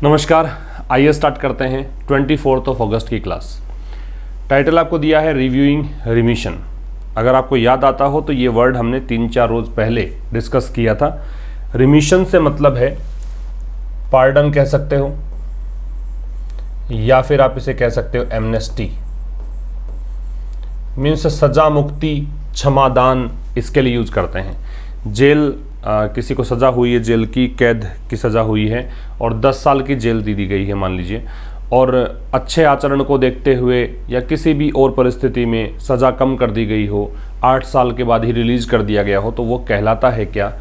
नमस्कार, आइए स्टार्ट करते हैं 24 अगस्त की क्लास। टाइटल आपको दिया है रिव्यूइंग रिमिशन। अगर आपको याद आता हो तो ये वर्ड हमने 3-4 रोज पहले डिस्कस किया था। रिमिशन से मतलब है पार्डन कह सकते हो या फिर आप इसे कह सकते हो एमनेस्टी। मीन्स सजा मुक्ति, क्षमादान, इसके लिए यूज करते हैं। जेल किसी को सज़ा हुई है, जेल की कैद की सज़ा हुई है और 10 साल की जेल दी गई है मान लीजिए, और अच्छे आचरण को देखते हुए या किसी भी और परिस्थिति में सज़ा कम कर दी गई हो, 8 साल के बाद ही रिलीज़ कर दिया गया हो, तो वो कहलाता है क्या?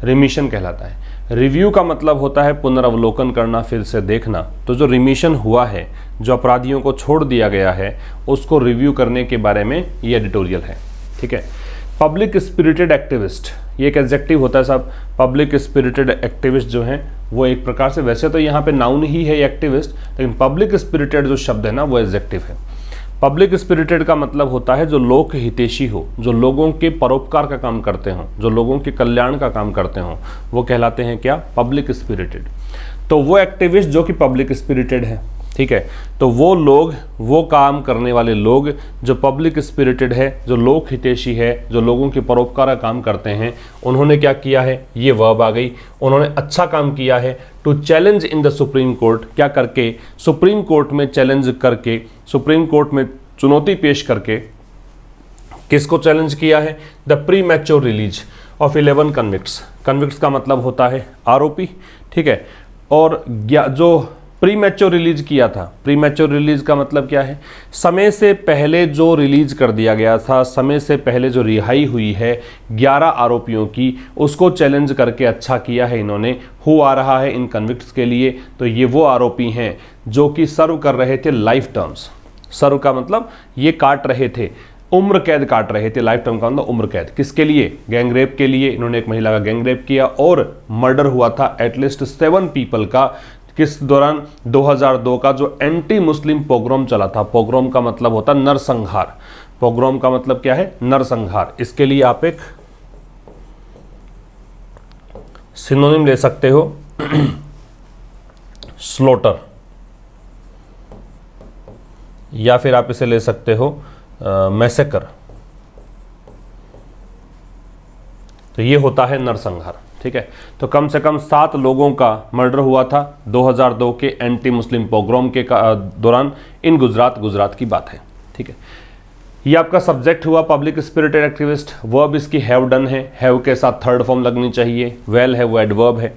रिमिशन कहलाता है। रिव्यू का मतलब होता है पुनरावलोकन करना, फिर से देखना। तो जो रिमिशन हुआ है, जो अपराधियों को छोड़ दिया गया है, उसको रिव्यू करने के बारे में ये एडिटोरियल है। ठीक है। पब्लिक स्पिरिटेड एक्टिविस्ट, ये एक एडजेक्टिव होता है साहब। पब्लिक स्पिरिटेड एक्टिविस्ट जो हैं वो एक प्रकार से, वैसे तो यहाँ पे नाउन ही है एक्टिविस्ट, लेकिन पब्लिक स्पिरिटेड जो शब्द है ना वो एडजेक्टिव है। पब्लिक स्पिरिटेड का मतलब होता है जो लोक हितैषी हो, जो लोगों के परोपकार का काम करते हों, जो लोगों के कल्याण का काम करते हों, वो कहलाते हैं क्या? Public spirited. तो वो एक्टिविस्ट जो कि पब्लिक स्पिरिटेड है, ठीक है। तो वो लोग, वो काम करने वाले लोग जो पब्लिक स्पिरिटेड है, जो लोक हितैषी है, जो लोगों के परोपकार का काम करते हैं, उन्होंने क्या किया है? ये वर्ब आ गई। उन्होंने अच्छा काम किया है। To challenge in the supreme court, क्या करके? सुप्रीम कोर्ट में चैलेंज करके, सुप्रीम कोर्ट में चुनौती पेश करके किसको चैलेंज किया है? The premature release of 11 convicts. Convicts का मतलब होता है आरोपी, ठीक है। और जो प्री मैच्योर रिलीज किया था, प्री मैच्योर रिलीज का मतलब क्या है? समय से पहले जो रिलीज कर दिया गया था, समय से पहले जो रिहाई हुई है 11 आरोपियों की, उसको चैलेंज करके अच्छा किया है इन्होंने। हु आ रहा है इन कन्विक्ट्स के लिए? तो ये वो आरोपी हैं जो कि सर्व कर रहे थे लाइफ टर्म्स। सर्व का मतलब ये काट रहे थे, उम्र कैद काट रहे थे। लाइफ टर्म का मतलब उम्र कैद। किसके लिए? गैंगरेप के लिए। इन्होंने एक महिला का गैंगरेप किया और मर्डर हुआ था एटलीस्ट 7 पीपल का। किस दौरान? 2002 का जो एंटी मुस्लिम पोग्रोम चला था। पोग्रोम का मतलब होता है नरसंहार। पोग्रोम का मतलब क्या है? नरसंहार। इसके लिए आप एक सिनोनिम ले सकते हो स्लोटर, या फिर आप इसे ले सकते हो मैसेकर। तो ये होता है नरसंहार, ठीक है। तो कम से कम 7 लोगों का मर्डर हुआ था 2002 के एंटी मुस्लिम पोग्रोम के दौरान इन गुजरात की बात है, ठीक है। ये आपका सब्जेक्ट हुआ पब्लिक स्पिरिटेड एक्टिविस्ट। वर्ब इसकी हैव डन है, हैव के साथ थर्ड फॉर्म लगनी चाहिए। वेल है वो एडवर्ब है।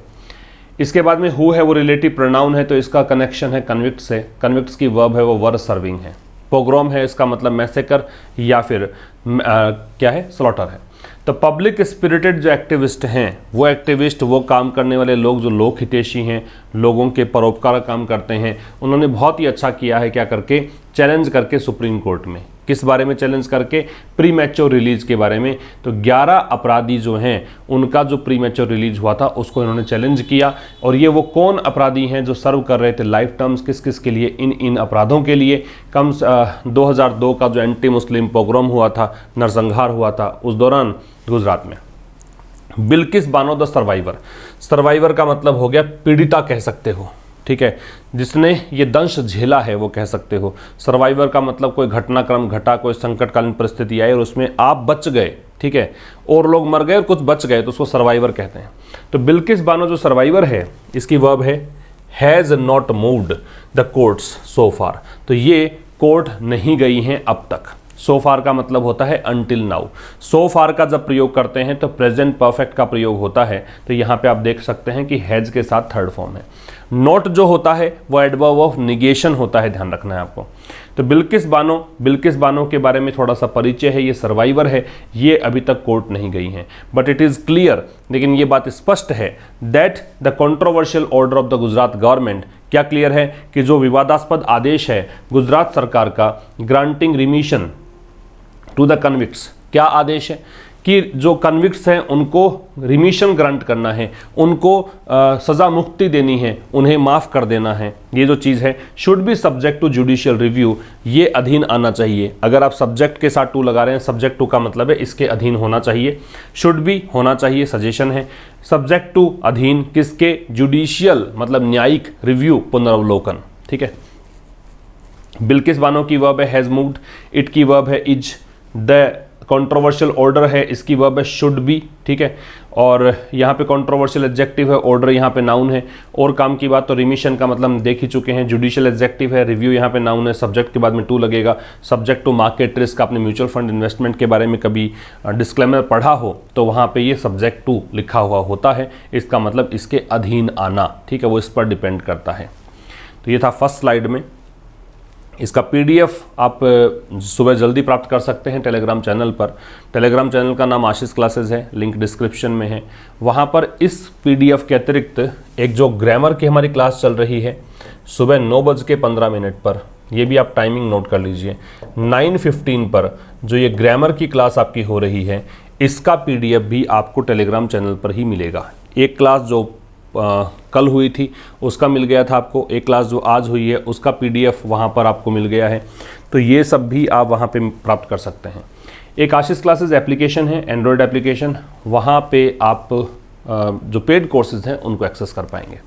इसके बाद में हु है वो रिलेटिव प्रोनाउन है, तो इसका कनेक्शन है कन्विक्ट से। कन्विक्ट्स की वर्ब है वो वर सर्विंग है। पोग्रोम है, इसका मतलब मैसेकर या फिर क्या है? स्लॉटर है। तो पब्लिक स्पिरिटेड जो एक्टिविस्ट हैं, वो एक्टिविस्ट, वो काम करने वाले लोग जो लोक हितैषी हैं, लोगों के परोपकार का काम करते हैं, उन्होंने बहुत ही अच्छा किया है। क्या करके? चैलेंज करके सुप्रीम कोर्ट में। किस बारे में चैलेंज करके? प्री मैच्योर रिलीज के बारे में। तो 11 अपराधी जो हैं, उनका जो प्री मैच्योर रिलीज हुआ था उसको इन्होंने चैलेंज किया। और ये वो कौन अपराधी हैं जो सर्व कर रहे थे लाइफ टर्म्स? किस किस के लिए? इन अपराधों के लिए। 2002 का जो एंटी मुस्लिम पोग्रोम हुआ था, नरसंहार हुआ था, उस दौरान गुजरात में। Bilkis Bano the survivor. Survivor का मतलब हो गया पीड़िता कह सकते हो, ठीक है, जिसने ये दंश झेला है वो कह सकते हो। सर्वाइवर का मतलब कोई घटनाक्रम घटा, कोई संकटकालीन परिस्थिति आई और उसमें आप बच गए, ठीक है, और लोग मर गए और कुछ बच गए, तो उसको सर्वाइवर कहते हैं। तो बिल्किस बानो जो सर्वाइवर है, इसकी वर्ब है has not moved the courts so far. तो ये कोर्ट नहीं गई हैं अब तक। सो फार का मतलब होता है अनटिल नाउ। सो फार का जब प्रयोग करते हैं तो प्रेजेंट परफेक्ट का प्रयोग होता है। तो यहाँ पे आप देख सकते हैं कि हैज के साथ थर्ड फॉर्म है। नॉट जो होता है वो एडवर्ब ऑफ निगेशन होता है, ध्यान रखना है आपको। तो बिल्किस बानो के बारे में थोड़ा सा परिचय है। ये सर्वाइवर है, ये अभी तक कोर्ट नहीं गई हैं, बट इट इज़ क्लियर, लेकिन ये बात स्पष्ट है that the controversial order of the Gujarat government, क्या क्लियर है कि जो विवादास्पद आदेश है गुजरात सरकार का, granting remission to the convicts, क्या आदेश है कि जो कन्विक्ट्स हैं उनको रिमिशन ग्रांट करना है, उनको सज़ा मुक्ति देनी है, उन्हें माफ़ कर देना है, ये जो चीज़ है should be subject to judicial review, ये अधीन आना चाहिए। अगर आप सब्जेक्ट के साथ टू लगा रहे हैं, सब्जेक्ट टू का मतलब है इसके अधीन होना चाहिए, शुड बी होना चाहिए सजेशन है, सब्जेक्ट टू अधीन किसके, जुडिशियल मतलब न्यायिक रिव्यू पुनरावलोकन। ठीक है, बिल्किस बानो की वर्ब है हैज़ मूव्ड, इट की वर्ब है इज, द कंट्रोवर्शियल ऑर्डर है, इसकी वर्ब है शुड बी। ठीक है, और यहाँ पे कंट्रोवर्शियल एडजेक्टिव है, ऑर्डर यहाँ पे नाउन है। और काम की बात तो रिमिशन का मतलब हम देख ही चुके हैं, जुडिशियल एडजेक्टिव है, रिव्यू यहाँ पे नाउन है, सब्जेक्ट के बाद में टू लगेगा। सब्जेक्ट टू मार्केट रिस्क, आपने म्यूचुअल फंड इन्वेस्टमेंट के बारे में कभी डिस्क्लेमर पढ़ा हो तो वहाँ पे ये सब्जेक्ट टू लिखा हुआ होता है, इसका मतलब इसके अधीन आना। ठीक है, वो इस पर डिपेंड करता है। तो ये था फर्स्ट स्लाइड में। इसका पीडीएफ आप सुबह जल्दी प्राप्त कर सकते हैं टेलीग्राम चैनल पर। टेलीग्राम चैनल का नाम आशीष क्लासेस है, लिंक डिस्क्रिप्शन में है। वहाँ पर इस पीडीएफ के अतिरिक्त एक जो ग्रामर की हमारी क्लास चल रही है सुबह 9:15 पर, ये भी आप टाइमिंग नोट कर लीजिए, 9:15 पर जो ये ग्रामर की क्लास आपकी हो रही है, इसका पीडीएफ भी आपको टेलीग्राम चैनल पर ही मिलेगा। एक क्लास जो कल हुई थी उसका मिल गया था आपको, एक क्लास जो आज हुई है उसका पीडीएफ वहाँ पर आपको मिल गया है। तो ये सब भी आप वहाँ पे प्राप्त कर सकते हैं। एक आशीष क्लासेस एप्लीकेशन है, एंड्रॉयड एप्लीकेशन, वहाँ पे आप जो पेड कोर्सेज हैं उनको एक्सेस कर पाएंगे।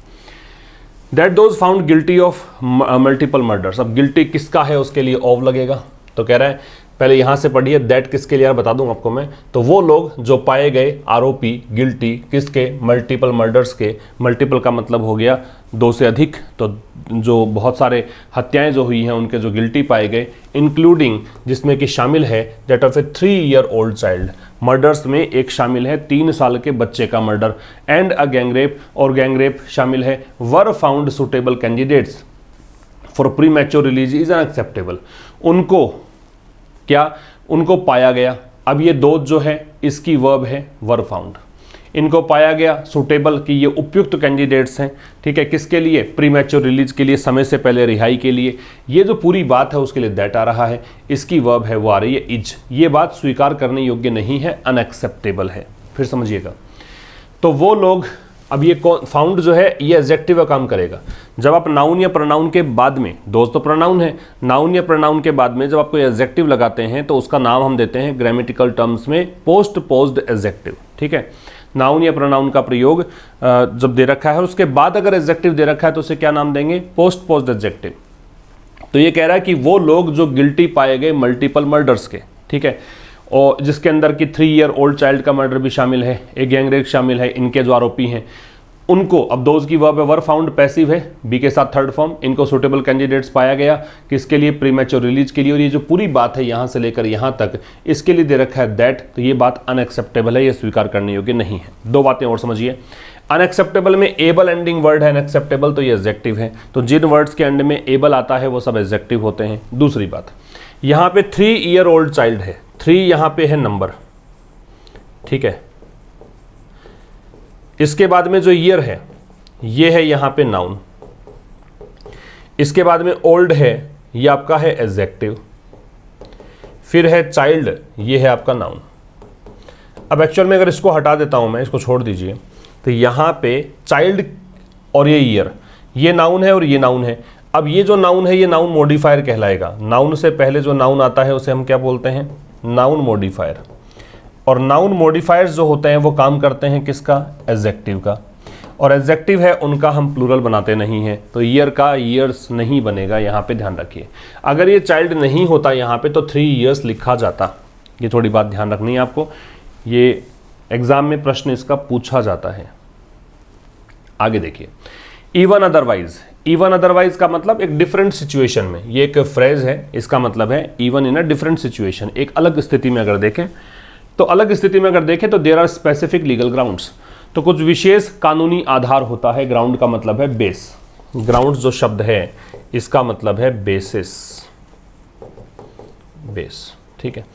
That those found guilty of multiple murders, अब गिल्टी किसका है उसके लिए ऑफ लगेगा। तो कह रहा है पहले यहाँ से पढ़िए, दैट किसके लिए यार बता दूँ आपको मैं, तो वो लोग जो पाए गए आरोपी गिल्टी किसके, मल्टीपल मर्डर्स के। मल्टीपल का मतलब हो गया 2 से अधिक, तो जो बहुत सारे हत्याएं जो हुई हैं उनके जो गिल्टी पाए गए, इंक्लूडिंग जिसमें कि शामिल है that of A 3 year old child, murders में एक शामिल है 3 साल के बच्चे का मर्डर, एंड अ गैंगरेप, और गैंगरेप शामिल है, were found suitable candidates for pre mature release is unacceptable, उनको क्या, उनको पाया गया। अब ये दो जो है इसकी वर्ब है वर फाउंड, इनको पाया गया सूटेबल कि ये उपयुक्त कैंडिडेट्स हैं। ठीक है, किसके लिए, प्री मैच्योर रिलीज के लिए, समय से पहले रिहाई के लिए। ये जो पूरी बात है उसके लिए दैट आ रहा है, इसकी वर्ब है वो आ रही है इज। ये बात स्वीकार करने योग्य नहीं है, अनएक्सेप्टेबल है। फिर समझिएगा, तो वो लोग, अब ये फाउंड जो है ये एडजेक्टिव का काम करेगा। जब आप नाउन या प्रोनाउन के बाद में, दोस्त तो प्रोनाउन है, नाउन या प्रोनाउन के बाद में जब आप कोई एडजेक्टिव लगाते हैं तो उसका नाम हम देते हैं ग्रामेटिकल टर्म्स में पोस्ट पोज्ड एडजेक्टिव। ठीक है, नाउन या प्रोनाउन का प्रयोग जब दे रखा है उसके बाद अगर एडजेक्टिव दे रखा है तो उसे क्या नाम देंगे, पोस्ट पोज्ड एडजेक्टिव। तो ये कह रहा है कि वो लोग जो गिल्टी पाए गए मल्टीपल मर्डर्स के, ठीक है, और जिसके अंदर की 3 ईयर ओल्ड चाइल्ड का मर्डर भी शामिल है, एक गैंगरेप शामिल है, इनके जो आरोपी हैं उनको, अब दोज की वर्ब है वर फाउंड पैसिव है, बी के साथ थर्ड फॉर्म, इनको सूटेबल कैंडिडेट्स पाया गया किसके लिए, प्रीमैच्योर रिलीज के लिए। और ये जो पूरी बात है यहाँ से लेकर यहाँ तक इसके लिए दे रखा है दैट, तो ये बात अनएक्सेप्टेबल है, ये स्वीकार करने योग्य नहीं है। 2 बातें और समझिए, अनएक्सेप्टेबल में एबल एंडिंग वर्ड है, अनएक्सेप्टेबल तो ये एडजेक्टिव है, तो जिन वर्ड्स के एंड में एबल आता है वो सब एडजेक्टिव होते हैं। दूसरी बात, यहाँ पे 3 ईयर ओल्ड चाइल्ड है, 3 यहाँ पे है नंबर, ठीक है, इसके बाद में जो ईयर है ये है यहाँ पे नाउन, इसके बाद में ओल्ड है ये आपका है एडजेक्टिव, फिर है चाइल्ड ये है आपका नाउन। अब एक्चुअल में अगर इसको हटा देता हूं मैं, इसको छोड़ दीजिए, तो यहाँ पे चाइल्ड और ये ईयर, ये नाउन है और ये नाउन है। अब ये जो नाउन है ये नाउन मॉडिफायर कहलाएगा, नाउन से पहले जो नाउन आता है उसे हम क्या बोलते हैं, नाउन मॉडिफायर। और नाउन मॉडिफायर्स जो होते हैं वो काम करते हैं किसका, एडजेक्टिव का, और एडजेक्टिव है उनका हम प्लूरल बनाते नहीं हैं, तो ईयर का ईयर्स नहीं बनेगा, यहाँ पे ध्यान रखिए। अगर ये चाइल्ड नहीं होता यहाँ पे तो 3 ईयर्स लिखा जाता, ये थोड़ी बात ध्यान रखनी है आपको, ये एग्जाम में प्रश्न इसका पूछा जाता है। आगे देखिए, इवन अदरवाइज, इवन अदरवाइज का मतलब एक डिफरेंट सिचुएशन में, ये एक फ्रेज है, इसका मतलब है even in a different situation, एक अलग स्थिति में अगर देखें तो, अलग स्थिति में अगर देखें तो there are specific legal grounds, तो कुछ विशेष कानूनी आधार होता है। ग्राउंड का मतलब है बेस, ग्राउंड्स जो शब्द है इसका मतलब है बेसिस, बेस, ठीक है।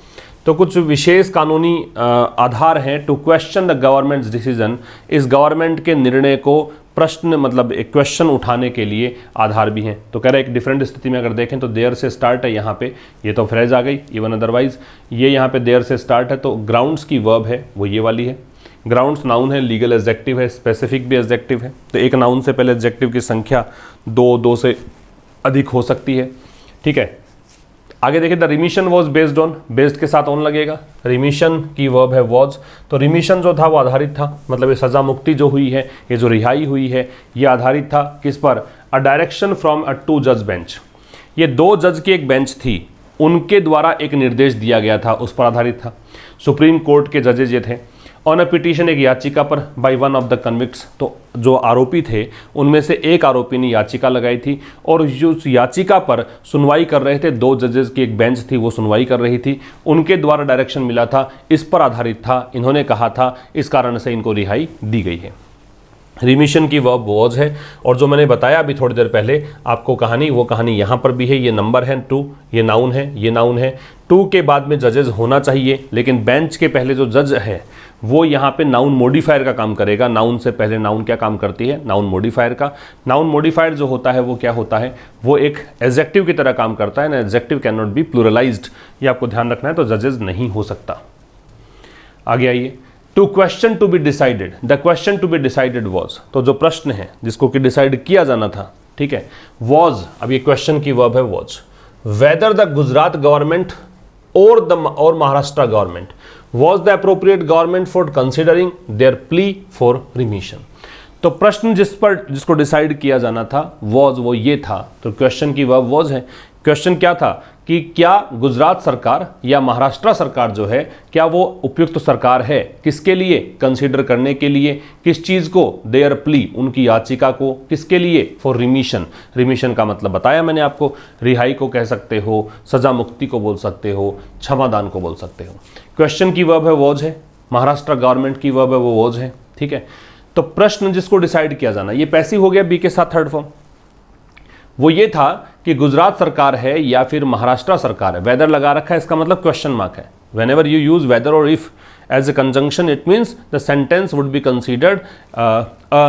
तो कुछ विशेष कानूनी आधार हैं to question the government's decision, इस गवर्नमेंट के निर्णय को प्रश्न मतलब एक क्वेश्चन उठाने के लिए आधार भी हैं। तो कह रहे हैं एक डिफरेंट स्थिति में अगर देखें तो देयर से स्टार्ट है, यहाँ पे ये तो फ्रेज आ गई, इवन अदरवाइज ये यहाँ पे देयर से स्टार्ट है, तो ग्राउंड्स की वर्ब है वो ये वाली है। ग्राउंड्स नाउन है, लीगल एडजेक्टिव है, स्पेसिफिक भी एडजेक्टिव है। तो एक नाउन से पहले एडजेक्टिव की संख्या दो से अधिक हो सकती है, ठीक है। आगे देखिए, the remission was based on, based के साथ ऑन लगेगा, रिमिशन की वर्ब है वॉज, तो रिमिशन जो था वो आधारित था, मतलब ये सज़ा मुक्ति जो हुई है, ये जो रिहाई हुई है, ये आधारित था किस पर, अ डायरेक्शन फ्रॉम अ 2 जज बेंच। ये 2 जज की एक बेंच थी, उनके द्वारा एक निर्देश दिया गया था, उस पर आधारित था। सुप्रीम कोर्ट के जजेज ये थे। ऑन अ पिटीशन, एक याचिका पर, by one of the convicts, तो जो आरोपी थे उनमें से एक आरोपी ने याचिका लगाई थी, और जो याचिका पर सुनवाई कर रहे थे 2 जजेस की एक बेंच थी, वो सुनवाई कर रही थी, उनके द्वारा डायरेक्शन मिला था, इस पर आधारित था, इन्होंने कहा था, इस कारण से इनको रिहाई दी गई है। रिमिशन की वर्ब वॉज है, और जो मैंने बताया अभी थोड़ी देर पहले आपको कहानी, वो कहानी यहाँ पर भी है। ये नंबर है 2, ये नाउन है, ये नाउन है। 2 के बाद में जजेस होना चाहिए, लेकिन बेंच के पहले जो जज है वो यहाँ पे नाउन मॉडिफायर का काम करेगा। नाउन से पहले नाउन क्या काम करती है, नाउन मॉडिफायर का। नाउन मॉडिफायर जो होता है वो क्या होता है, वो एक एडजेक्टिव की तरह काम करता है ना। एडजेक्टिव कैन नॉट बी प्लूरलाइज्ड, ये आपको ध्यान रखना है, तो जजेस नहीं हो सकता। आगे आइए, to question to be decided, the question to be decided was, तो जो प्रश्न है जिसको कि डिसाइड किया जाना था, ठीक है, वॉज, अब ये क्वेश्चन की वर्ब है was. Whether the Gujarat government और Maharashtra government was the appropriate government for considering their plea for remission. तो प्रश्न जिसको डिसाइड किया जाना था वॉज, वो ये था, तो क्वेश्चन की वर्ब वॉज है। क्वेश्चन क्या था कि क्या गुजरात सरकार या महाराष्ट्र सरकार जो है, क्या वो उपयुक्त सरकार है, किसके लिए, कंसीडर करने के लिए, किस चीज़ को, देयर प्ली, उनकी याचिका को, किसके लिए, फॉर रिमिशन। रिमिशन का मतलब बताया मैंने आपको, रिहाई को कह सकते हो, सजा मुक्ति को बोल सकते हो, क्षमादान को बोल सकते हो। क्वेश्चन की वर्ब है वॉज है, महाराष्ट्र गवर्नमेंट की वर्ब है वो वॉज है, ठीक है। तो प्रश्न जिसको डिसाइड किया जाना, ये पैसिव हो गया बी के साथ थर्ड फॉर्म, वो ये था कि गुजरात सरकार है या फिर महाराष्ट्र सरकार है। वेदर लगा रखा है, इसका मतलब क्वेश्चन मार्क है। whenever you use whether or if as a conjunction, it means the sentence would be considered a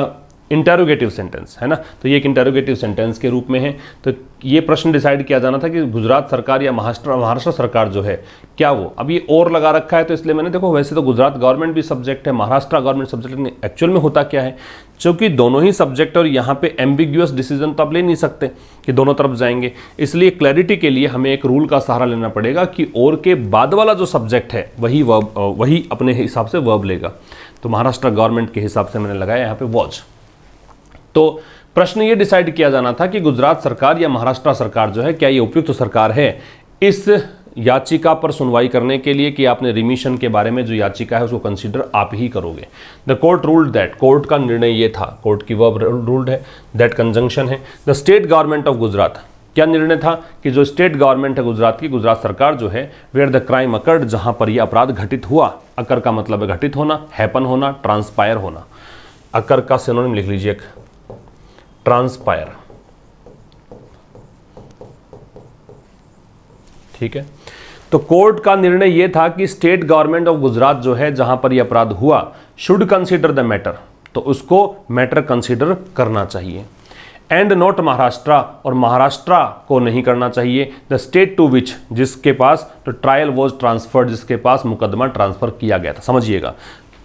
interrogative sentence, है ना। तो ये एक इंटरोगेटिव सेंटेंस के रूप में है। तो ये प्रश्न डिसाइड किया जाना था कि गुजरात सरकार या महाराष्ट्र सरकार जो है, क्या वो, अब ये और लगा रखा है तो इसलिए मैंने, देखो वैसे तो गुजरात गवर्नमेंट भी सब्जेक्ट है, महाराष्ट्र गवर्नमेंट सब्जेक्ट है, एक्चुअल में होता क्या है, क्योंकि दोनों ही सब्जेक्ट और यहाँ पे एम्बिग्यूअस डिसीजन तो आप ले नहीं सकते कि दोनों तरफ जाएंगे, इसलिए क्लैरिटी के लिए हमें एक रूल का सहारा लेना पड़ेगा कि और के बाद वाला जो सब्जेक्ट है वही अपने हिसाब से वर्ब लेगा। तो महाराष्ट्र गवर्नमेंट के हिसाब से मैंने लगाया यहाँ पे वॉज। तो प्रश्न ये डिसाइड किया जाना था कि गुजरात सरकार या महाराष्ट्र सरकार जो है, क्या ये उपयुक्त सरकार है इस याचिका पर सुनवाई करने के लिए, कि आपने रिमिशन के बारे में जो याचिका है उसको कंसीडर आप ही करोगे। The court ruled that, court का निर्णय ये था, कोर्ट की वर्ब रूल्ड है, दैट कंजंक्शन है। The state government of Gujarat, क्या निर्णय था कि जो स्टेट गवर्नमेंट है गुजरात की, गुजरात सरकार जो है, वेयर द क्राइम अकर्ड, जहां पर यह अपराध घटित हुआ। अकर का मतलब है घटित होना, हैपन होना, ट्रांसपायर होना। अकर का सिनोनिम लिख लीजिए, ट्रांसपायर, ठीक है। तो कोर्ट का निर्णय यह था कि स्टेट गवर्नमेंट ऑफ गुजरात जो है, जहां पर यह अपराध हुआ, शुड कंसीडर द मैटर, तो उसको मैटर कंसीडर करना चाहिए। एंड नॉट महाराष्ट्र, और महाराष्ट्र को नहीं करना चाहिए। द स्टेट टू विच, जिसके पास तो ट्रायल वॉज ट्रांसफर्ड, जिसके पास मुकदमा ट्रांसफर किया गया था। समझिएगा,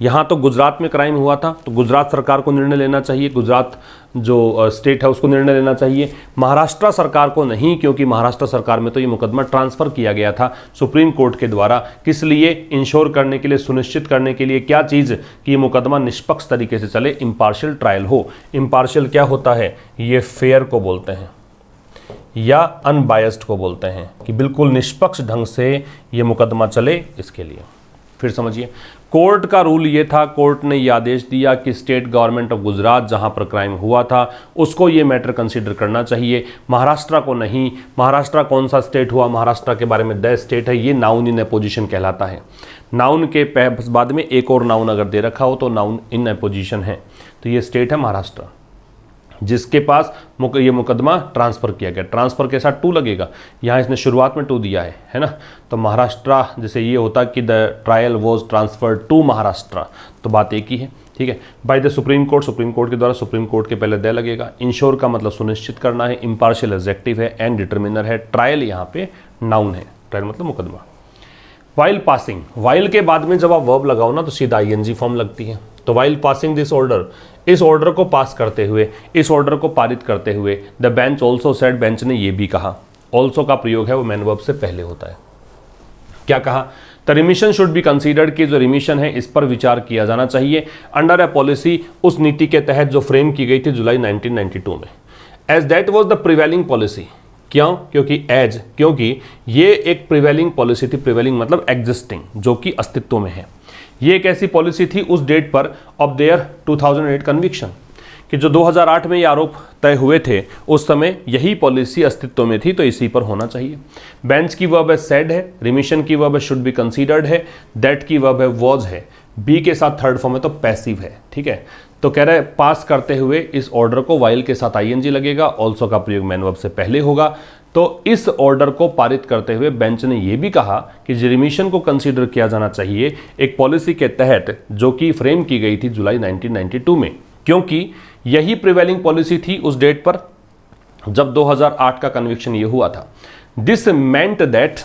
यहाँ तो गुजरात में क्राइम हुआ था तो गुजरात सरकार को निर्णय लेना चाहिए, गुजरात जो स्टेट है उसको निर्णय लेना चाहिए, महाराष्ट्र सरकार को नहीं, क्योंकि महाराष्ट्र सरकार में तो ये मुकदमा ट्रांसफ़र किया गया था सुप्रीम कोर्ट के द्वारा। किस लिए, इंश्योर करने के लिए, सुनिश्चित करने के लिए, क्या चीज़, कि ये मुकदमा निष्पक्ष तरीके से चले, इम्पार्शियल ट्रायल हो। इम्पार्शियल क्या होता है, ये फेयर को बोलते हैं या अनबायस्ड को बोलते हैं, कि बिल्कुल निष्पक्ष ढंग से ये मुकदमा चले, इसके लिए। फिर समझिए, कोर्ट का रूल ये था, कोर्ट ने ये आदेश दिया कि स्टेट गवर्नमेंट ऑफ गुजरात जहां पर क्राइम हुआ था उसको ये मैटर कंसीडर करना चाहिए, महाराष्ट्र को नहीं। महाराष्ट्र कौन सा स्टेट हुआ, महाराष्ट्र के बारे में द स्टेट है, ये नाउन इन अपोजिशन कहलाता है। नाउन के बाद में एक और नाउन अगर दे रखा हो तो नाउन इन अपोजिशन है। तो ये स्टेट है महाराष्ट्र, जिसके पास ये मुकदमा ट्रांसफ़र किया गया। ट्रांसफ़र के साथ टू लगेगा, यहाँ इसने शुरुआत में टू दिया है ना। तो महाराष्ट्र, जैसे ये होता कि the trial was transferred to Maharashtra, तो बात एक ही है। ठीक है। By the supreme court, supreme court के द्वारा, सुप्रीम कोर्ट के पहले द लगेगा। इंश्योर का मतलब सुनिश्चित करना है, इम्पार्शियल एडजेक्टिव है, एंड डिटरमिनर है, ट्रायल यहाँ पे नाउन है, ट्रायल मतलब मुकदमा। वाइल पासिंग, वाइल के बाद में जब आप वर्ब लगाओ ना तो सीधा आईएनजी फॉर्म लगती है। तो वाइल पासिंग दिस ऑर्डर, इस ऑर्डर को पास करते हुए, इस ऑर्डर को पारित करते हुए, the bench also said, bench ने ये भी कहा। ऑल्सो का प्रयोग है वो मैन वर्ब से पहले होता है। क्या कहा? The remission should be considered, कि जो रिमिशन है इस पर विचार किया जाना चाहिए अंडर ए पॉलिसी, उस नीति के तहत जो फ्रेम की गई थी जुलाई 1992 में। As that was the prevailing policy, क्यों? क्योंकि ये एक प्रिवेलिंग पॉलिसी थी। प्रिवेलिंग मतलब एग्जिस्टिंग, जो कि अस्तित्व में है। ये एक ऐसी पॉलिसी थी उस डेट पर ऑफ देयर 2008 कन्विक्शन, कि जो 2008 में ये आरोप तय हुए थे उस समय यही पॉलिसी अस्तित्व में थी, तो इसी पर होना चाहिए। बेंच की वर्ब है सेड है, रिमिशन की वर्ब है शुड बी कंसीडर्ड है, दैट की वर्ब है वॉज है, बी के साथ थर्ड फॉर्म है तो पैसिव है। ठीक है, तो कह रहा है पास करते हुए इस ऑर्डर को वाइल के साथ आईएनजी लगेगा, ऑल्सो का प्रयोग मैन वर्ब से पहले होगा। तो इस ऑर्डर को पारित करते हुए बेंच ने यह भी कहा कि रिमिशन को कंसीडर किया जाना चाहिए एक पॉलिसी के तहत जो कि फ्रेम की गई थी जुलाई 1992 में, क्योंकि यही प्रिवेलिंग पॉलिसी थी उस डेट पर जब 2008 का कन्विक्शन ये हुआ था। This meant that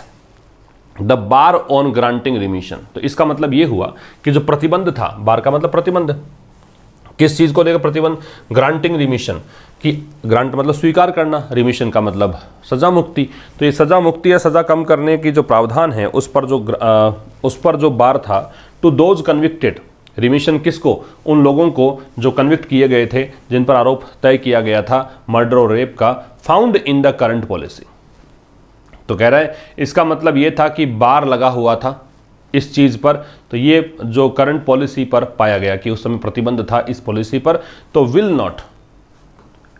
the bar on granting remission, तो इसका मतलब ये हुआ कि जो प्रतिबंध था, बार का मतलब प्रतिबंध, किस चीज को लेकर प्रतिबंध? ग्रांटिंग रिमिशन, कि ग्रांट मतलब स्वीकार करना, रिमिशन का मतलब सजा मुक्ति। तो ये सजा मुक्ति या सजा कम करने की जो प्रावधान है उस पर जो बार था, टू दोज कन्विक्टेड, रिमिशन किसको? उन लोगों को जो कन्विक्ट किए गए थे, जिन पर आरोप तय किया गया था मर्डर और रेप का, found in the current policy. तो कह रहा है इसका मतलब ये था कि बार लगा हुआ था इस चीज पर, तो ये जो करंट पॉलिसी पर पाया गया कि उस समय प्रतिबंध था इस पॉलिसी पर, तो will not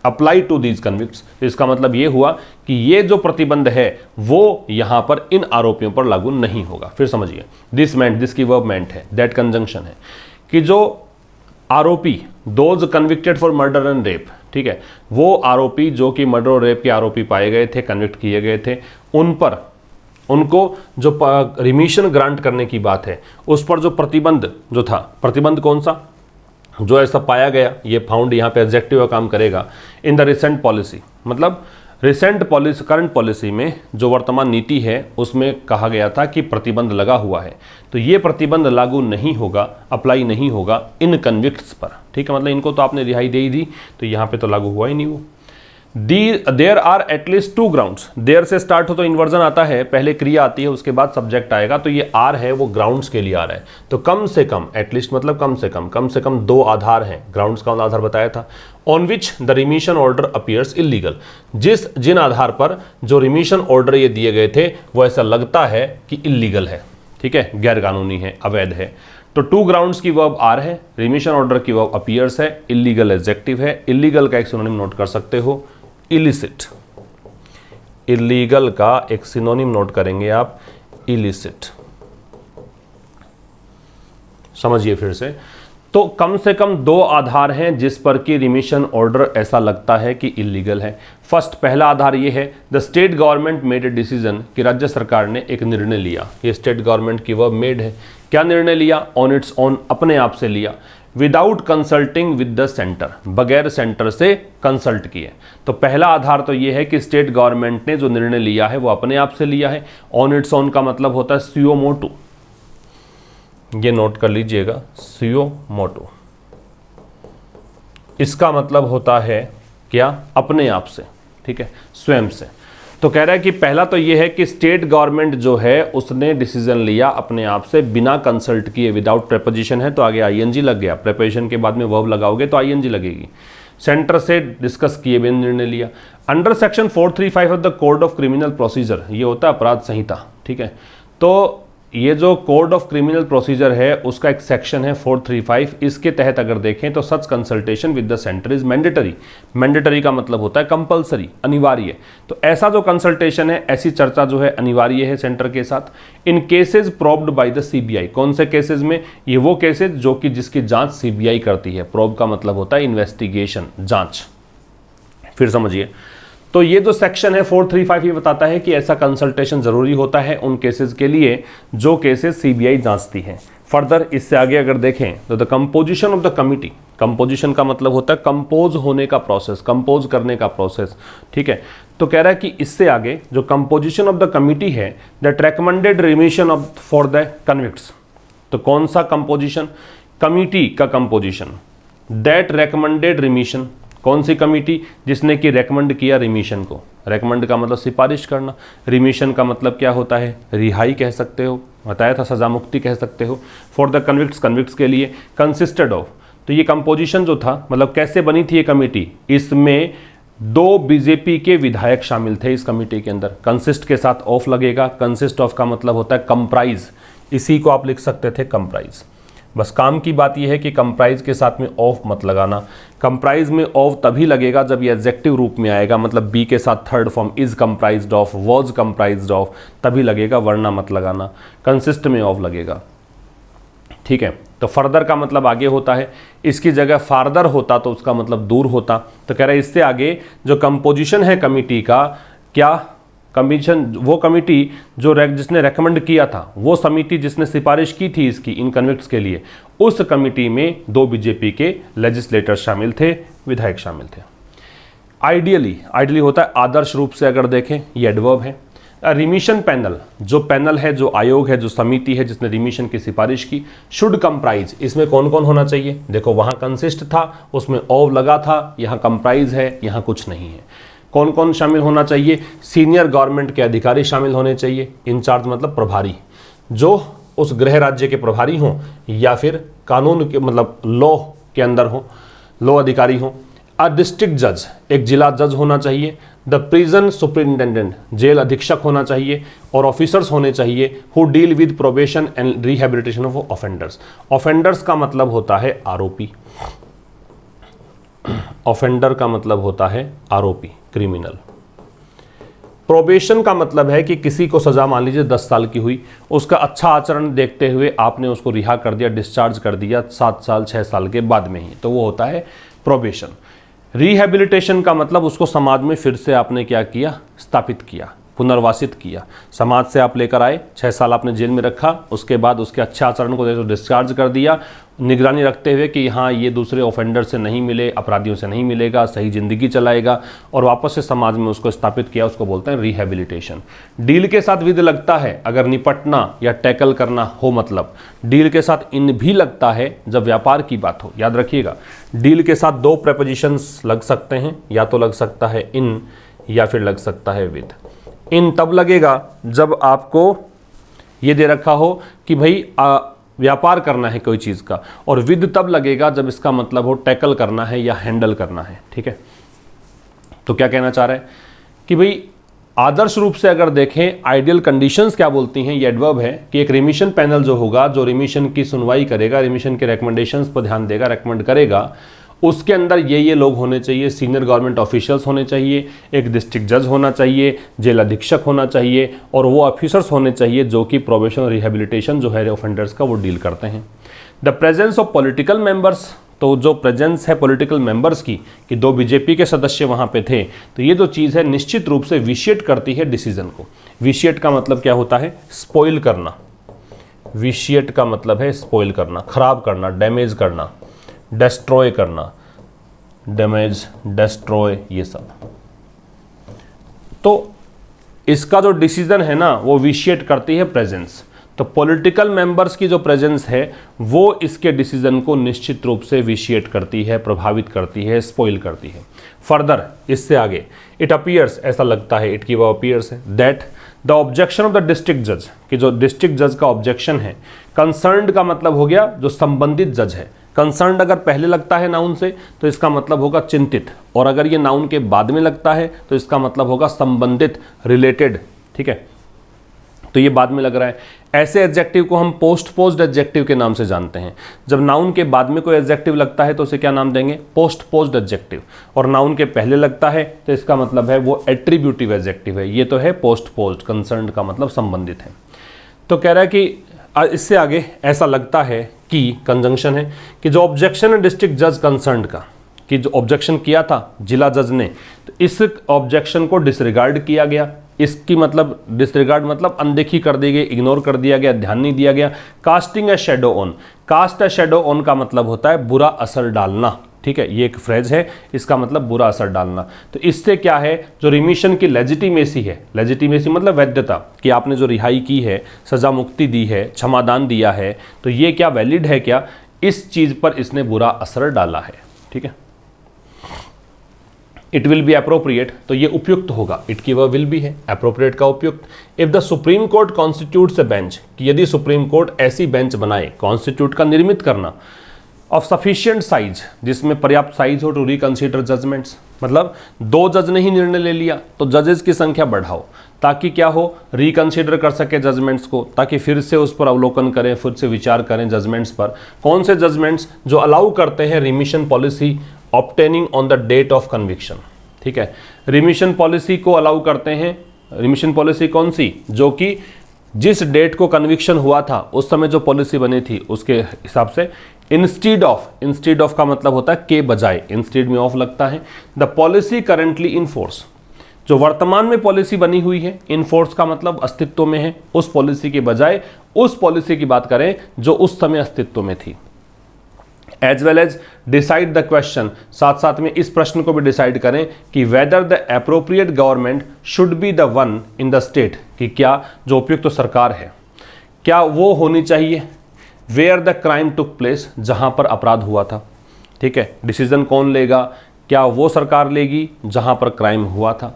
apply to these convicts. इसका मतलब ये हुआ कि ये जो प्रतिबंध है वो यहां पर इन आरोपियों पर लागू नहीं होगा। फिर समझिए, दिस मेंट, दिस की वर्ब मेंट है, दैट कंजंक्शन है, कि जो आरोपी, those convicted for murder and rape, ठीक है, वो आरोपी जो कि मर्डर और रेप के आरोपी पाए गए थे, कन्विक्ट किए गए थे, उन पर उनको जो रिमिशन ग्रांट करने की बात है उस पर जो प्रतिबंध जो था, प्रतिबंध कौन सा? जो ऐसा पाया गया, ये फाउंड यहाँ पे एडजेक्टिव का काम करेगा। इन द रिसेंट पॉलिसी, मतलब रिसेंट पॉलिसी, करंट पॉलिसी में जो वर्तमान नीति है उसमें कहा गया था कि प्रतिबंध लगा हुआ है, तो ये प्रतिबंध लागू नहीं होगा, अप्लाई नहीं होगा इन कन्विक्ट्स पर। ठीक है, मतलब इनको तो आपने रिहाई दे ही दी, तो यहाँ पे तो लागू हुआ ही नहीं वो। There are at least 2 grounds, there से स्टार्ट हो तो इन्वर्जन आता है, पहले क्रिया आती है उसके बाद सब्जेक्ट आएगा, तो ये आर है वो ग्राउंड्स के लिए आ रहा है। तो कम से कम, एटलीस्ट मतलब कम से कम 2 आधार हैं। ग्राउंड्स का आधार बताया था, on which the remission order appears illegal, जिन आधार पर जो रिमिशन ऑर्डर ये दिए गए थे वो ऐसा लगता है कि इलीगल है, ठीक है, गैर कानूनी है, अवैध है। तो 2 ग्राउंड्स की वर्ब आर है, रिमिशन ऑर्डर की वर्ब अपीयर्स है, इलीगल एडजेक्टिव है। इलीगल का एक सिनोनिम नोट कर सकते हो, इलिसिट। इलीगल का एक सिनोनिम नोट करेंगे आप, इलिसिट। समझिए फिर से, तो कम से कम 2 आधार हैं जिस पर कि रिमिशन ऑर्डर ऐसा लगता है कि इलीगल है। फर्स्ट, पहला आधार ये है, the state government made a decision, कि राज्य सरकार ने एक निर्णय लिया। ये स्टेट गवर्नमेंट की वर्ब मेड है। क्या निर्णय लिया? ऑन इट्स ओन, अपने आप से लिया। Without consulting with the centre, बगैर सेंटर से कंसल्ट किए। तो पहला आधार तो ये है कि स्टेट गवर्नमेंट ने जो निर्णय लिया है वो अपने आप से लिया है। ऑन इट्स ओन का मतलब होता है सुयो मोटो, ये नोट कर लीजिएगा, सुयो मोटो। इसका मतलब होता है क्या? अपने आप से, ठीक है, स्वयं से। तो कह रहा है कि पहला तो ये है कि स्टेट गवर्नमेंट जो है उसने डिसीजन लिया अपने आप से बिना कंसल्ट किए। विदाउट प्रेपोजिशन है तो आगे आईएनजी लग गया, प्रेपोजिशन के बाद में वर्ब लगाओगे तो आईएनजी लगेगी। सेंटर से डिस्कस किए बिना निर्णय लिया। Under section 435 of the code of criminal procedure, ये होता है अपराध संहिता, ठीक है। तो ये जो कोड ऑफ क्रिमिनल प्रोसीजर है उसका एक सेक्शन है 435, इसके तहत अगर देखें तो such consultation with the centre is mandatory. Mandatory का मतलब होता है कंपलसरी, अनिवार्य। तो ऐसा जो कंसल्टेशन है, ऐसी चर्चा जो है अनिवार्य है सेंटर के साथ। In cases probed by the CBI, कौन से केसेज में? ये वो केसेज जो कि जिसकी जांच सीबीआई करती है। प्रोब का मतलब होता है इन्वेस्टिगेशन, जांच। फिर समझिए, तो ये जो सेक्शन है 435 ये बताता है कि ऐसा कंसल्टेशन जरूरी होता है उन केसेस के लिए जो केसेस सीबीआई जांचती है। फर्दर इससे आगे अगर देखें तो the composition of the committee, composition का मतलब होता है कंपोज होने का प्रोसेस, कंपोज करने का प्रोसेस, ठीक है। तो कह रहा है कि इससे आगे जो कंपोजिशन ऑफ द कमिटी है that recommended remission of for the convicts. तो कौन सा कंपोजिशन, कमिटी का कंपोजिशन दैट रेकमेंडेड रिमिशन, कौन सी कमिटी, जिसने कि रेकमेंड किया रिमिशन को। रेकमेंड का मतलब सिफारिश करना, रिमिशन का मतलब क्या होता है, रिहाई कह सकते हो, बताया था सजा मुक्ति कह सकते हो। फॉर द कन्विक्ट्स, कन्विक्ट्स के लिए। कंसिस्टेड ऑफ, तो ये कंपोजिशन जो था मतलब कैसे बनी थी ये कमेटी, इसमें 2 बीजेपी के विधायक शामिल थे इस कमेटी के अंदर। कंसिस्ट के साथ ऑफ लगेगा, कंसिस्ट ऑफ का मतलब होता है कंप्राइज, इसी को आप लिख सकते थे कंप्राइज। बस काम की बात यह है कि कंप्राइज के साथ में ऑफ मत लगाना। कंप्राइज में ऑफ तभी लगेगा जब ये एडजेक्टिव रूप में आएगा, मतलब बी के साथ third form is comprised of, was comprised of, तभी लगेगा, वरना मत लगाना। कंसिस्ट में ऑफ लगेगा, ठीक है। तो फर्दर का मतलब आगे होता है, इसकी जगह फार्दर होता तो उसका मतलब दूर होता। तो कह रहा है इससे आगे जो कंपोजिशन है कमिटी का, क्या कमीशन, वो कमिटी जो जिसने रेकमेंड किया था, वो समिति जिसने सिफारिश की थी इसकी इन कन्विक्ट्स के लिए, उस कमिटी में 2 बीजेपी के लेजिस्लेटर शामिल थे, विधायक शामिल थे। आइडियली, आइडियली होता है आदर्श रूप से अगर देखें, ये एडवर्ब है। रिमिशन पैनल, जो पैनल है, जो आयोग है, जो समिति है जिसने रिमिशन की सिफारिश की, शुड कंप्राइज, इसमें कौन कौन होना चाहिए। देखो वहाँ कंसिस्ट था, उसमें ऑव लगा था, यहाँ कंप्राइज है, यहाँ कुछ नहीं है। कौन कौन शामिल होना चाहिए, सीनियर गवर्नमेंट के अधिकारी शामिल होने चाहिए। इंचार्ज मतलब प्रभारी, जो उस गृह राज्य के प्रभारी हों या फिर कानून के मतलब लॉ के अंदर हो, लॉ अधिकारी हों। अ डिस्ट्रिक्ट जज, एक जिला जज होना चाहिए। द प्रिजन सुपरिटेंडेंट, जेल अधीक्षक होना चाहिए। और ऑफिसर्स होने चाहिए who deal with probation and rehabilitation of offenders. Offenders का मतलब होता है आरोपी, ऑफेंडर का मतलब होता है आरोपी, क्रिमिनल। प्रोबेशन का मतलब है कि किसी को सजा मान लीजिए 10 साल की हुई, उसका अच्छा आचरण देखते हुए आपने उसको रिहा कर दिया, डिस्चार्ज कर दिया 7 साल 6 साल के बाद में ही, तो वो होता है प्रोबेशन। रिहेबिलिटेशन का मतलब उसको समाज में फिर से आपने क्या किया, स्थापित किया, पुनर्वासित किया। समाज से आप लेकर आए, 6 साल आपने जेल में रखा, उसके बाद उसके अच्छे आचरण को देखो डिस्चार्ज कर दिया, निगरानी रखते हुए कि हाँ ये दूसरे ऑफेंडर से नहीं मिले, अपराधियों से नहीं मिलेगा, सही ज़िंदगी चलाएगा, और वापस से समाज में उसको स्थापित किया, उसको बोलते हैं रिहेबिलिटेशन। डील के साथ विद लगता है अगर निपटना या टैकल करना हो, मतलब डील के साथ इन भी लगता है जब व्यापार की बात हो। याद रखिएगा, डील के साथ 2 प्रेपोजिशंस लग सकते हैं, या तो लग सकता है इन या फिर लग सकता है विद। इन तब लगेगा जब आपको ये दे रखा हो कि भाई व्यापार करना है कोई चीज़ का, और विद तब लगेगा जब इसका मतलब हो टैकल करना है या हैंडल करना है, ठीक है। तो क्या कहना चाह रहे हैं कि भाई आदर्श रूप से अगर देखें, आइडियल कंडीशंस क्या बोलती हैं, ये एडवर्ब है कि एक रिमिशन पैनल जो होगा, जो रिमिशन की सुनवाई करेगा, रिमिशन के रिकमेंडेशंस पर ध्यान देगा, रेकमेंड करेगा, उसके अंदर ये लोग होने चाहिए, सीनियर गवर्नमेंट ऑफिशियल्स होने चाहिए, एक डिस्ट्रिक्ट जज होना चाहिए, जेल अधीक्षक होना चाहिए, और वो ऑफिसर्स होने चाहिए जो कि प्रोबेशन और रिहेबिलिटेशन जो है ऑफेंडर्स का वो डील करते हैं। The presence of political members, तो जो प्रेजेंस है पॉलिटिकल मेंबर्स की, कि 2 बीजेपी के सदस्य वहाँ पे थे, तो ये जो चीज़ है निश्चित रूप से विशिएट करती है डिसीजन को। विशिएट का मतलब क्या होता है, स्पॉइल करना। विशिएट का मतलब है स्पॉइल करना, खराब करना, डैमेज करना, डिस्ट्रॉय करना, डैमेज, डिस्ट्रॉय, ये सब। तो इसका जो डिसीजन है ना वो विशिएट करती है प्रेजेंस। तो पॉलिटिकल मेंबर्स की जो प्रेजेंस है वो इसके डिसीजन को निश्चित रूप से विशिएट करती है, प्रभावित करती है, स्पॉइल करती है। फर्दर इससे आगे, इट अपीयर्स, ऐसा लगता है, इट की वो अपीयर्स है, that the objection of the district जज, कि जो डिस्ट्रिक्ट जज का ऑब्जेक्शन है, कंसर्न्ड का मतलब हो गया जो संबंधित जज है। कंसर्न्ड अगर पहले लगता है नाउन से तो इसका मतलब होगा चिंतित, और अगर ये नाउन के बाद में लगता है तो इसका मतलब होगा संबंधित, रिलेटेड, ठीक है। तो ये बाद में लग रहा है। ऐसे एडजेक्टिव को हम पोस्टपोज्ड एडजेक्टिव के नाम से जानते हैं। जब नाउन के बाद में कोई एडजेक्टिव लगता है तो उसे क्या नाम देंगे, पोस्टपोज्ड एडजेक्टिव, और नाउन के पहले लगता है तो इसका मतलब है वो एट्रीब्यूटिव एडजेक्टिव है। ये तो है पोस्टपोज्ड, कंसर्न्ड का मतलब संबंधित है। तो कह रहा है कि इससे आगे ऐसा लगता है कि कंजंक्शन है कि जो ऑब्जेक्शन है डिस्ट्रिक्ट जज कंसर्न्ड का, कि जो ऑब्जेक्शन किया था जिला जज ने, तो इस ऑब्जेक्शन को डिसरिगार्ड किया गया, इसकी मतलब डिसरिगार्ड मतलब अनदेखी कर दी गई, इग्नोर कर दिया गया, ध्यान नहीं दिया गया। Casting a shadow on, cast a shadow on का मतलब होता है बुरा असर डालना, ठीक है, ये एक फ्रेज है, इसका मतलब बुरा असर डालना। तो इससे क्या है, जो रिमिशन की लेजिटिमेसी है, लेजिटिमेसी मतलब वैधता, कि आपने जो रिहाई की है, सजा मुक्ति दी है, क्षमादान दिया है, तो ये क्या वैलिड है क्या, इस चीज पर इसने बुरा असर डाला है, ठीक है। इट विल बी अप्रोप्रिएट, तो ये उपयुक्त होगा, इट की वह विल भी है, अप्रोप्रिएट का उपयुक्त। If the supreme court constitutes a bench, कि यदि सुप्रीम कोर्ट ऐसी बेंच बनाए, कॉन्स्टिट्यूट का निर्मित करना, ऑफ सफिशिएंट साइज, जिसमें पर्याप्त साइज हो, टू रिकंसीडर जजमेंट्स, मतलब 2 जज ने ही निर्णय ले लिया तो जजेस की संख्या बढ़ाओ, ताकि क्या हो, रिकंसीडर कर सके जजमेंट्स को, ताकि फिर से उस पर अवलोकन करें, फिर से विचार करें जजमेंट्स पर। कौन से जजमेंट्स, जो अलाउ करते हैं remission policy obtaining on the date of conviction, ठीक है, रिमिशन पॉलिसी को अलाउ करते हैं। रिमिशन पॉलिसी कौन सी, जो कि जिस डेट को कन्विक्शन हुआ था उस समय जो पॉलिसी बनी थी उसके हिसाब से, इंस्टीड ऑफ का मतलब होता है के बजाय, इंस्टीड में ऑफ लगता है। The policy currently in force, जो वर्तमान में पॉलिसी बनी हुई है, इन फोर्स का मतलब अस्तित्व में है, उस पॉलिसी के बजाय उस पॉलिसी की बात करें जो उस समय अस्तित्व में थी। As well as decide the question, साथ साथ में इस प्रश्न को भी डिसाइड करें कि whether the appropriate government should be the one in the state, कि क्या जो उपयुक्त सरकार है क्या वो होनी चाहिए where the crime took place, जहां पर अपराध हुआ था, ठीक है। डिसीजन कौन लेगा, क्या वो सरकार लेगी जहां पर क्राइम हुआ था,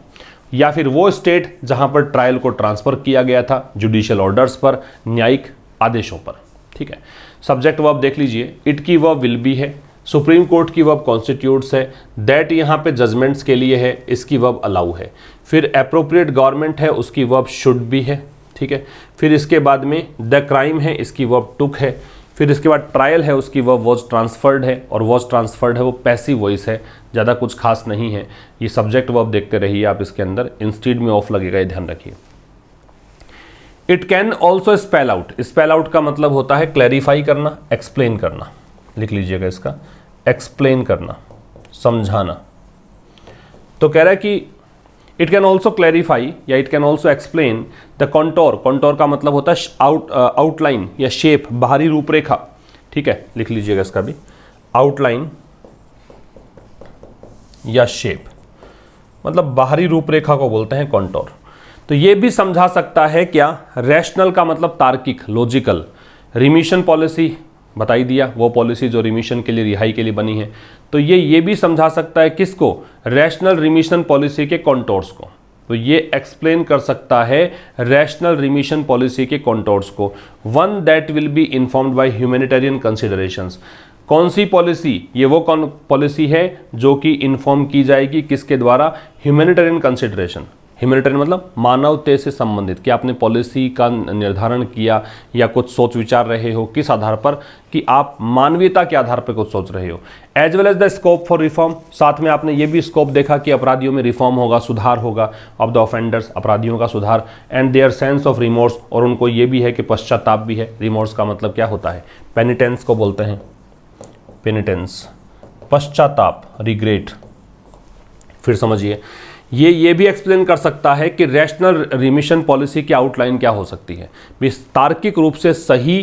या फिर वो स्टेट जहां पर ट्रायल को ट्रांसफर किया गया था जुडिशियल ऑर्डर्स पर, न्यायिक आदेशों पर, ठीक है। सब्जेक्ट वर्ब देख लीजिए, इट की वर्ब विल बी है, सुप्रीम कोर्ट की वर्ब कॉन्स्टिट्यूट्स है, दैट यहाँ पे जजमेंट्स के लिए है, इसकी वर्ब अलाउ है। फिर एप्रोप्रिएट गवर्नमेंट है, उसकी वर्ब शुड भी है, ठीक है। फिर इसके बाद में द क्राइम है, इसकी वर्ब टुक है। फिर इसके बाद ट्रायल है, उसकी वर्ब वॉज ट्रांसफर्ड है, और वॉज ट्रांसफर्ड है वो पैसिव वॉइस है, ज़्यादा कुछ खास नहीं है। ये सब्जेक्ट वर्ब देखते रहिए आप, इसके अंदर इंस्टीड में ऑफ लगेगा, ये ध्यान रखिए। It can also spell out, spell out का मतलब होता है क्लैरिफाई करना, एक्सप्लेन करना, लिख लीजिएगा इसका, एक्सप्लेन करना, समझाना। तो कह रहा है कि इट कैन ऑल्सो क्लैरिफाई या it can also explain the contour, contour का मतलब होता है आउटलाइन या शेप, बाहरी रूपरेखा, ठीक है, लिख लीजिएगा इसका भी, आउटलाइन या शेप मतलब बाहरी रूपरेखा को बोलते हैं कॉन्टोर। तो ये भी समझा सकता है क्या, रैशनल का मतलब तार्किक, लॉजिकल। रिमिशन पॉलिसी बता ही दिया, वो पॉलिसी जो रिमिशन के लिए, रिहाई के लिए बनी है। तो ये भी समझा सकता है किसको, रैशनल रिमिशन पॉलिसी के कॉन्टोर्स को। तो ये एक्सप्लेन कर सकता है रैशनल रिमिशन पॉलिसी के कॉन्टोर्स को। One that will be informed by humanitarian considerations, कौन सी पॉलिसी, ये वो कौन पॉलिसी है जो कि इन्फॉर्म की जाएगी किसके द्वारा, ह्यूमैनिटेरियन कंसिडरेशन। ह्यूमैनिटेरियन मतलब मानवता से संबंधित, कि आपने पॉलिसी का निर्धारण किया या कुछ सोच विचार रहे हो, किस आधार पर, कि आप मानवीयता के आधार पर कुछ सोच रहे हो। As well as the scope for reform, साथ में आपने ये भी स्कोप देखा कि अपराधियों में रिफॉर्म होगा, सुधार होगा, ऑफ द ऑफेंडर्स, अपराधियों का सुधार, and their sense of remorse, और उनको ये भी है कि पश्चाताप भी है। रिमोर्स का मतलब क्या होता है, पेनिटेंस को बोलते हैं, पेनिटेंस, पश्चाताप, रिग्रेट। फिर समझिए, ये भी एक्सप्लेन कर सकता है कि रैशनल रिमिशन पॉलिसी की आउटलाइन क्या हो सकती है, तार्किक रूप से सही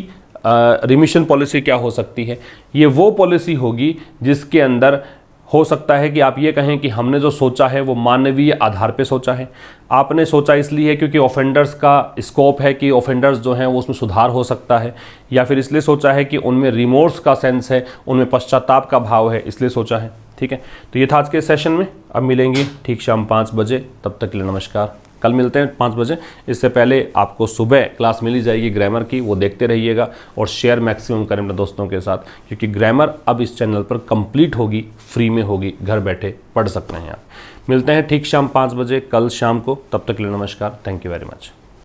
रिमिशन पॉलिसी क्या हो सकती है। ये वो पॉलिसी होगी जिसके अंदर हो सकता है कि आप ये कहें कि हमने जो सोचा है वो मानवीय आधार पे सोचा है। आपने सोचा इसलिए क्योंकि ऑफेंडर्स का स्कोप है कि ऑफेंडर्स जो हैं वो उसमें सुधार हो सकता है, या फिर इसलिए सोचा है कि उनमें रिमोर्स का सेंस है, उनमें पश्चाताप का भाव है, इसलिए सोचा है। ठीक है, तो ये था आज के सेशन में। अब मिलेंगे ठीक शाम 5 बजे, तब तक के लिए नमस्कार। कल मिलते हैं 5 बजे। इससे पहले आपको सुबह क्लास मिली जाएगी ग्रामर की, वो देखते रहिएगा और शेयर मैक्सिमम करें अपने दोस्तों के साथ, क्योंकि ग्रामर अब इस चैनल पर कंप्लीट होगी, फ्री में होगी, घर बैठे पढ़ सकते हैं आप। मिलते हैं ठीक शाम 5 बजे कल शाम को, तब तक के लिए नमस्कार। Thank you very much.